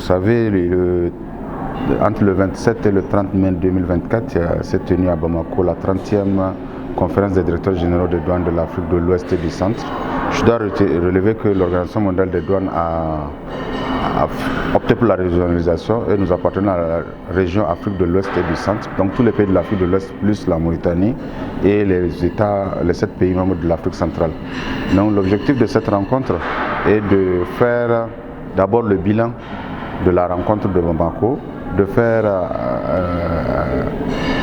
savez, entre le 27 et le 30 mai 2024, s'est tenue à Bamako la 30e conférence des directeurs généraux des douanes de l'Afrique de l'Ouest et du Centre. Je dois relever que l'Organisation mondiale des douanes a opté pour la régionalisation et nous appartenons à la région Afrique de l'Ouest et du Centre, donc tous les pays de l'Afrique de l'Ouest plus la Mauritanie et les 7 pays membres de l'Afrique centrale. Donc l'objectif de cette rencontre est de faire d'abord le bilan de la rencontre de Bamako, de faire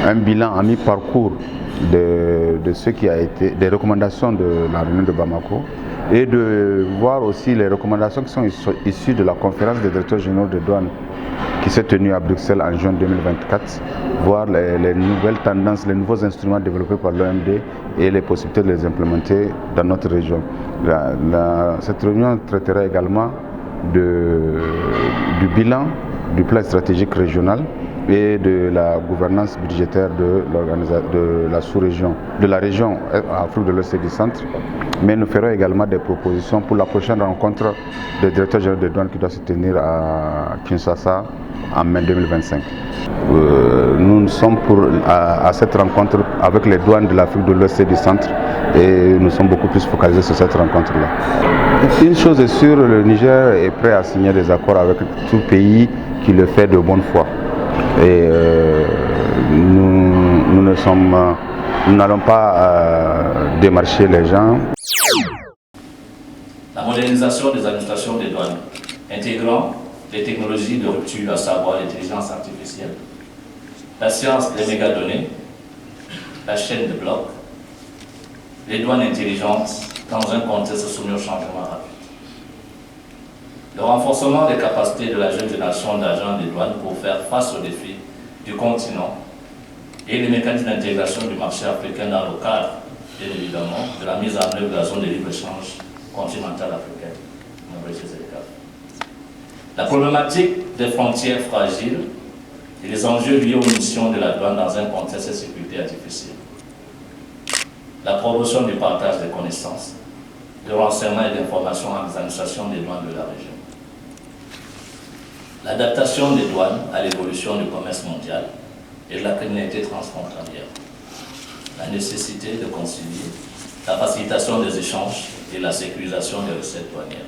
un bilan à mi-parcours de ce qui a été des recommandations de la réunion de Bamako et de voir aussi les recommandations qui sont issues de la conférence des directeurs généraux de douane qui s'est tenue à Bruxelles en juin 2024, voir les nouvelles tendances, les nouveaux instruments développés par l'OMD et les possibilités de les implémenter dans notre région. Cette réunion traitera également du bilan du plan stratégique régional et de la gouvernance budgétaire de la sous-région, de la région Afrique de l'Ouest et du Centre. Mais nous ferons également des propositions pour la prochaine rencontre des directeurs généraux de douane qui doit se tenir à Kinshasa en mai 2025. Nous sommes à cette rencontre avec les douanes de l'Afrique de l'Ouest et du Centre et nous sommes beaucoup plus focalisés sur cette rencontre-là. Une chose est sûre, le Niger est prêt à signer des accords avec tout pays qui le fait de bonne foi. Et nous n'allons pas démarcher les gens. La modernisation des administrations des douanes, intégrant les technologies de rupture, à savoir l'intelligence artificielle, la science des mégadonnées, la chaîne de blocs, les douanes intelligentes dans un contexte soumis au changement rapide. Le renforcement des capacités de la jeune génération d'agents des douanes pour faire face aux défis du continent et les mécanismes d'intégration du marché africain dans le cadre, bien évidemment, de la mise en œuvre de la zone de libre-échange continentale africaine. La problématique des frontières fragiles et les enjeux liés aux missions de la douane dans un contexte de sécurité difficile. La promotion du partage des connaissances, de renseignements et d'informations entre les administrations des douanes de la région. L'adaptation des douanes à l'évolution du commerce mondial et de la criminalité transfrontalière. La nécessité de concilier la facilitation des échanges et la sécurisation des recettes douanières.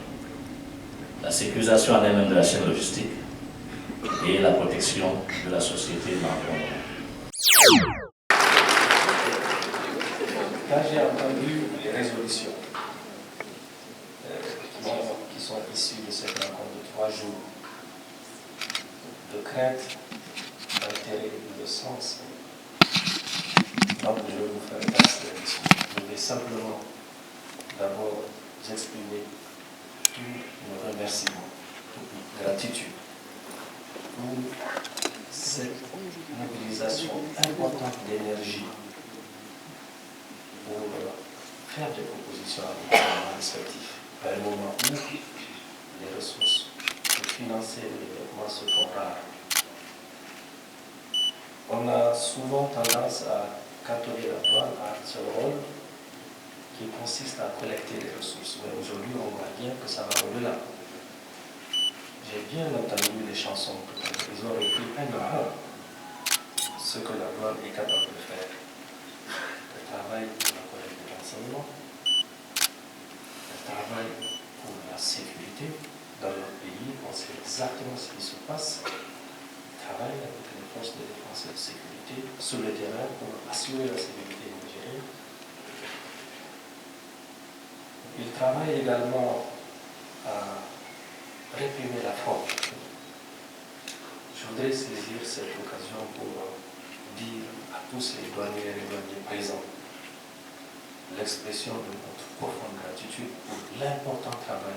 La sécurisation en elle-même de la chaîne logistique et la protection de la société et de l'environnement. Quand j'ai entendu les résolutions qui sont issues de cette rencontre de 3 jours, de crainte, d'intérêt et de sens, donc je vais vous faire passer la mission. Je vais simplement d'abord exprimer tous nos remerciements, toute notre gratitude pour cette mobilisation importante d'énergie pour faire des propositions à nos gouvernements respectifs à un moment où les ressources pour financer le développement se font rares. On a souvent tendance à cantonner la douane à ce rôle qui consiste à collecter les ressources. Mais aujourd'hui, on voit bien que ça va au-delà. J'ai bien entendu les chansons tout à l'heure. Ils ont repris un à un ce que la douane est capable de faire. Le travail pour la collecte de renseignements, le travail pour la sécurité dans notre pays, on sait exactement ce qui se passe. Le travail avec les forces de défense et de sécurité sur le terrain pour assurer la sécurité nigérienne. Il travaille également à réprimer la fraude. Je voudrais saisir cette occasion pour dire à tous les douaniers et les douaniers présents l'expression de notre profonde gratitude pour l'important travail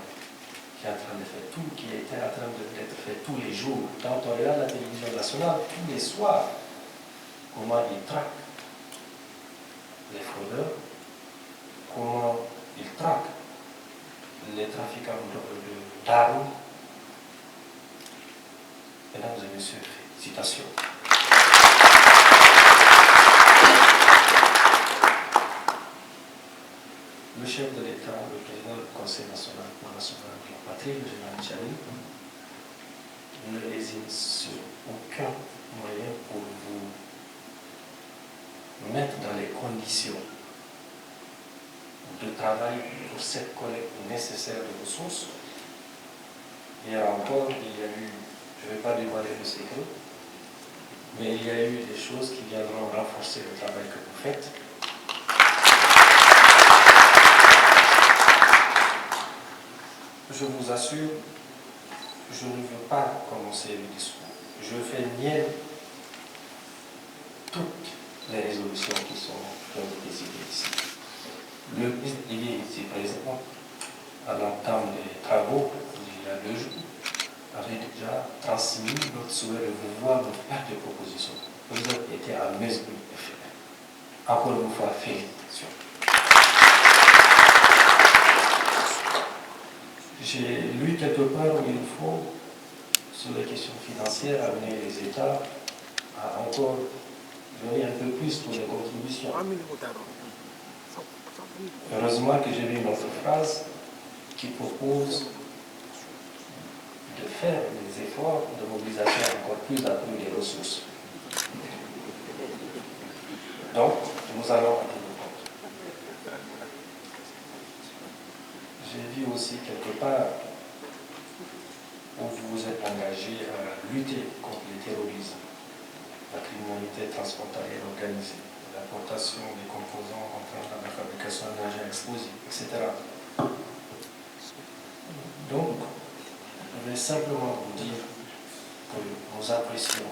qui est en train de faire, qui était en train d'être fait tous les jours. Quand on regarde la télévision nationale, tous les soirs, comment ils traquent les fraudeurs, comment ils traquent les trafiquants d'armes. Mesdames et messieurs, félicitations. Le chef de l'État, le président du Conseil national pour la sauvegarde de la patrie, le général Tchani, ne lésine sur aucun moyen pour vous mettre dans les conditions de travail pour cette collecte nécessaire de ressources. Hier encore, il y a eu, je ne vais pas dévoiler le secret, mais il y a eu des choses qui viendront renforcer le travail que vous faites. Je vous assure, je ne veux pas commencer le discours. Je fais mienne toutes les résolutions qui ont été décidées ici. Le ministre il est ici présent à l'entame des travaux il y a 2 jours avait déjà transmis notre souhait de vous voir nous faire des propositions. Vous avez été à mesure de faire. Encore une fois, félicitations. J'ai lu quelque part où il faut, sur les questions financières, amener les États à encore donner un peu plus pour les contributions. Heureusement que j'ai lu une autre phrase qui propose de faire des efforts de mobilisation encore plus accrus des ressources. Donc, nous allons en tenir compte. J'ai vu aussi quelque part où vous vous êtes engagé à lutter contre le terrorisme, la criminalité transfrontalière organisée, l'importation des composants entrant dans la fabrication d'engins explosifs, etc. Donc, je vais simplement vous dire que nous apprécions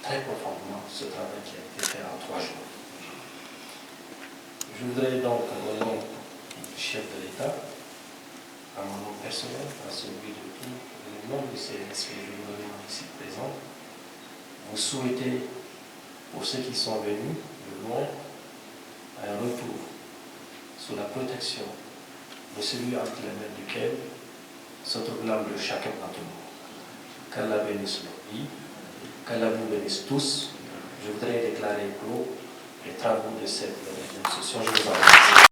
très profondément ce travail qui a été fait en 3 jours. Je voudrais donc, au nom du chef de l'État, à mon nom personnel, à celui de tous les membres du CNSP et du gouvernement ici présents, vous souhaiter, pour ceux qui sont venus de loin, un retour sous la protection de celui entre les mains duquel se trouve l'âme de chacun d'entre nous. Qu'Allah bénisse nos vies, qu'Allah vous bénisse tous. Je voudrais déclarer clos les travaux de cette session. Je vous en remercie.